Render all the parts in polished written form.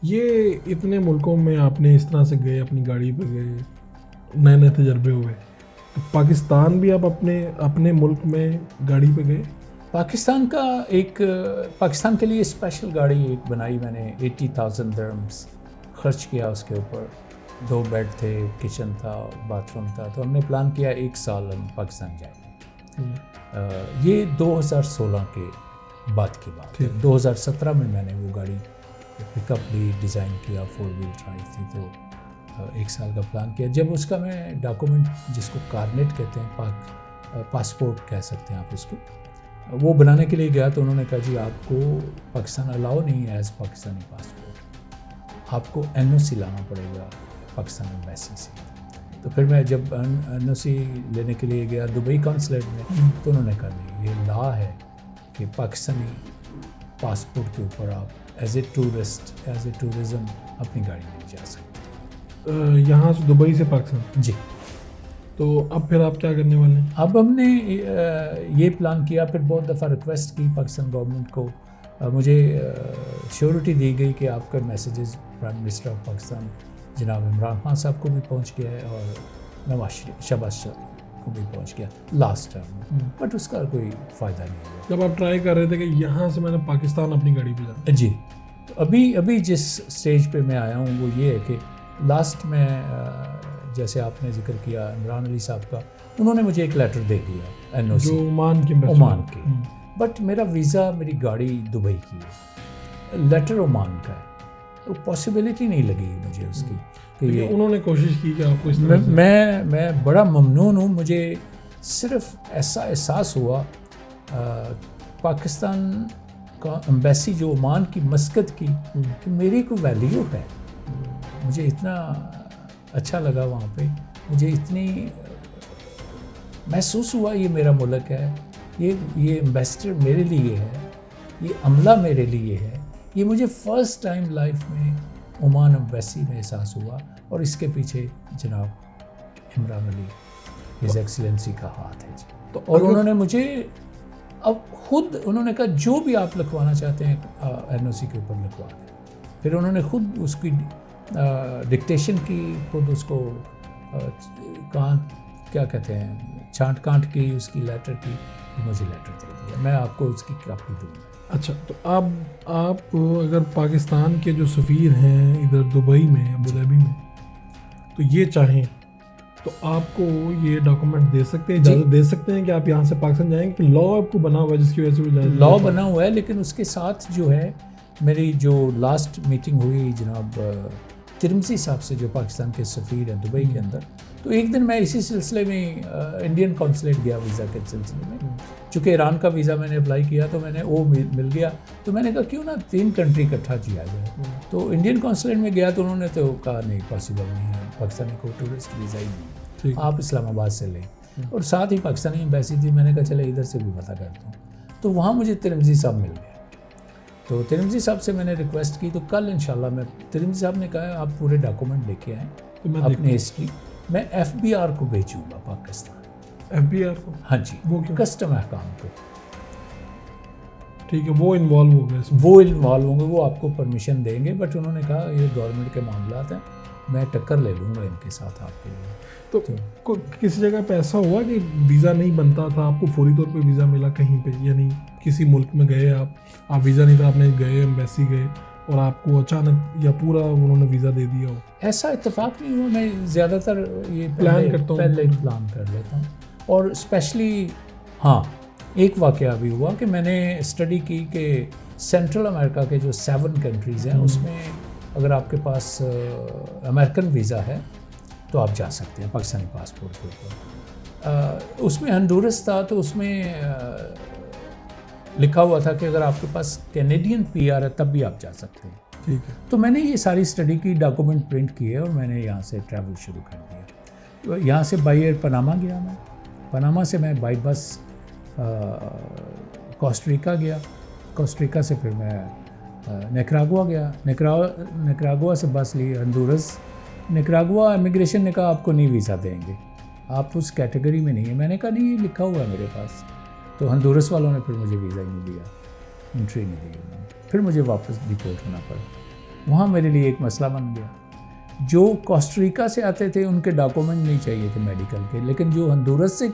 یہ اتنے ملکوں میں آپ نے اس طرح سے گئے، اپنی گاڑی پہ گئے، نئے نئے تجربے ہوئے، تو پاکستان بھی آپ اپنے ملک میں گاڑی پہ گئے؟ پاکستان کے لیے اسپیشل گاڑی ایک بنائی میں نے، 80,000 درہمز خرچ کیا اس کے اوپر. 2 بیڈ تھے، کچن تھا، باتھ روم تھا. تو ہم نے پلان کیا 1 سال ہم پاکستان جائیں گے. یہ 2016 کے بعد کی بات ہے. 2017 میں میں نے وہ گاڑی پک اپ بھی ڈیزائن کیا، 4 ویل ڈرائیو تھی. تو 1 سال کا پلان کیا. جب اس کا میں ڈاکومنٹ جس کو کارنیٹ کہتے ہیں، پاسپورٹ کہہ سکتے ہیں آپ اس کو، وہ بنانے کے لیے گیا تو انہوں نے کہا جی آپ کو پاکستان الاؤ نہیں ہے ایز پاکستانی پاسپورٹ، آپ کو NOC لانا پڑے گا پاکستان ایمبیسی سے. تو پھر میں جب NOC لینے کے لیے گیا دبئی کانسلیٹ میں، تو انہوں نے کہا نہیں، یہ لا ہے کہ پاکستانی پاسپورٹ کے اوپر آپ as a tourist, as a tourism اپنی گاڑی میں نہیں جا سکتے. یہاں سے دبئی سے پاکستان؟ جی. تو اب پھر آپ کیا کرنے والے ہیں؟ اب ہم نے یہ پلان کیا، پھر بہت دفعہ ریکویسٹ کی پاکستان گورنمنٹ کو. مجھے شیورٹی دی گئی کہ آپ کا messages prime minister of Pakistan جناب عمران خان صاحب کو بھی پہنچ گیا ہے اور نواز شہباز شریف کو بھی پہنچ گیا لاسٹ ٹائم میں، بٹ اس کا کوئی فائدہ نہیں ہوا. جب آپ ٹرائی کر رہے تھے کہ یہاں سے میں نے پاکستان اپنی گاڑی پہ جانا، جی، تو ابھی جس سٹیج پہ میں آیا ہوں وہ یہ ہے کہ لاسٹ میں جیسے آپ نے ذکر کیا عمران علی صاحب کا، انہوں نے مجھے ایک لیٹر دے دیا NOC جو عمان کی، بٹ میرا ویزا، میری گاڑی دبئی کی ہے، لیٹر عمان کا ہے. تو پاسبلٹی نہیں لگی مجھے اس کی کہ یہ انہوں نے کوشش کی کہ آپ کو اس طرح سے. میں بڑا ممنون ہوں. مجھے صرف ایسا احساس ہوا پاکستان کا ایمبیسی جو عمان کی مسقط کی کہ میری کوئی ویلیو ہے. مجھے اتنا اچھا لگا وہاں پہ، مجھے اتنی محسوس ہوا یہ میرا ملک ہے، یہ ایمبیسڈر میرے لیے ہے، یہ عملہ میرے لیے ہے. یہ مجھے فرسٹ ٹائم لائف میں عمان ایمبیسی میں احساس ہوا. اور اس کے پیچھے جناب عمران علی ہز ایکسیلنسی کا ہاتھ ہے جی. تو اور انہوں نے مجھے اب خود انہوں نے کہا جو بھی آپ لکھوانا چاہتے ہیں NOC کے اوپر لکھوا دیں. پھر انہوں نے خود اس کی ڈکٹیشن کی، خود اس کو کیا کہتے ہیں چھانٹ کانٹ کی اس کی لیٹر کی، مجھے لیٹر دے دیا. میں آپ کو اس کی کاپی دوں گا. اچھا، تو آپ اگر پاکستان کے جو سفیر ہیں ادھر دبئی میں، ابوظہبی میں، تو یہ چاہیں تو آپ کو یہ ڈاکومنٹ دے سکتے ہیں، اجازت دے سکتے ہیں کہ آپ یہاں سے پاکستان جائیں گے؟ کہ لا آپ کو بنا ہوا ہے جس کی وجہ سے وہ لا بنا ہوا ہے، لیکن اس کے ساتھ جو ہے میری جو لاسٹ میٹنگ ہوئی جناب ترمزی صاحب سے جو پاکستان کے سفیر ہیں دبئی کے اندر، تو ایک دن میں اسی سلسلے میں انڈین کونسلیٹ گیا ویزا کے سلسلے میں. چونکہ ایران کا ویزا میں نے اپلائی کیا تو میں نے وہ مل گیا، تو میں نے کہا کیوں نہ 3 کنٹری اکٹھا کیا جائے. تو انڈین کونسلیٹ میں گیا تو انہوں نے تو کہا نہیں پاسبل نہیں ہے، پاکستانی کو ٹورسٹ ویزا ہی نہیں، آپ اسلام آباد سے لیں. اور ساتھ ہی پاکستانی ایمبیسی تھی. میں نے کہا چلے ادھر سے بھی پتہ کرتا ہوں. تو وہاں مجھے ترمزی صاحب مل گئے. تو ترمزی صاحب سے میں نے ریکویسٹ کی، تو کل انشاءاللہ میں ترمزی صاحب نے کہا آپ پورے ڈاکومنٹ لے کے آئیں اپنی ہسٹری، میں FBR کو بھیجوں گا پاکستان. FBR کو؟ ہاں جی، وہ کیوں؟ کسٹم احکام کو. ٹھیک ہے، وہ انوالو ہو گئے، وہ انوالو ہوں گے، وہ آپ کو پرمیشن دیں گے. بٹ انہوں نے کہا یہ گورنمنٹ کے معاملات ہیں، میں ٹکر لے لوں گا ان کے ساتھ آپ کے لیے. تو کسی جگہ پہ ایسا ہوا کہ ویزا نہیں بنتا تھا، آپ کو فوری طور پہ ویزا ملا کہیں پہ؟ یعنی کسی ملک میں گئے آپ ویزا نہیں تھا، آپ نے گئے ایمبیسی گئے اور آپ کو اچانک یا پورا انہوں نے ویزا دے دیا ہو؟ ایسا اتفاق نہیں ہوا. میں زیادہ تر یہ پلان کرتا ہوں، پہلے پلان کر لیتا ہوں. اور اسپیشلی ہاں ایک واقعہ بھی ہوا کہ میں نے اسٹڈی کی کہ سینٹرل امریکہ کے جو 7 کنٹریز ہیں اس میں اگر آپ کے پاس امریکن ویزا ہے تو آپ جا سکتے ہیں پاکستانی پاسپورٹ کے اوپر. اس میں ہنڈورس تھا تو اس میں لکھا ہوا تھا کہ اگر آپ کے پاس کینیڈین PR ہے تب بھی آپ جا سکتے ہیں. ٹھیک ہے. تو میں نے یہ ساری اسٹڈی کی، ڈاکومنٹ پرنٹ کیے اور میں نے یہاں سے ٹریول شروع کر دیا. یہاں سے بائی ایئر پناما گیا. میں پناما سے میں بائی بس کوسٹاریکا گیا. کوسٹاریکا سے پھر میں نیکراگوا گیا. نیکراگوا سے بس لی ہنڈورس. نیکراگوا امیگریشن نے کہا آپ کو نہیں ویزا دیں گے، آپ اس کیٹیگری میں نہیں ہیں. میں نے کہا نہیں یہ لکھا ہوا ہے میرے پاس. تو ہنڈورس والوں نے پھر مجھے ویزا ہی نہیں دیا، انٹری نہیں دی انہوں نے. پھر مجھے واپس ڈپورٹ ہونا پڑا. وہاں میرے لیے ایک مسئلہ بن گیا. جو کوسٹریکا سے آتے تھے ان کے ڈاکومنٹ نہیں چاہیے تھے میڈیکل کے, لیکن جو ہنڈورس سے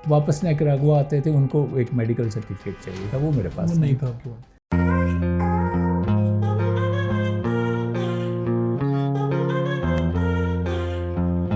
واپس نیکراگوا آتے تھے ان کو ایک میڈیکل سرٹیفکیٹ چاہیے تھا, وہ میرے پاس نہیں تھا آپ کے پاس.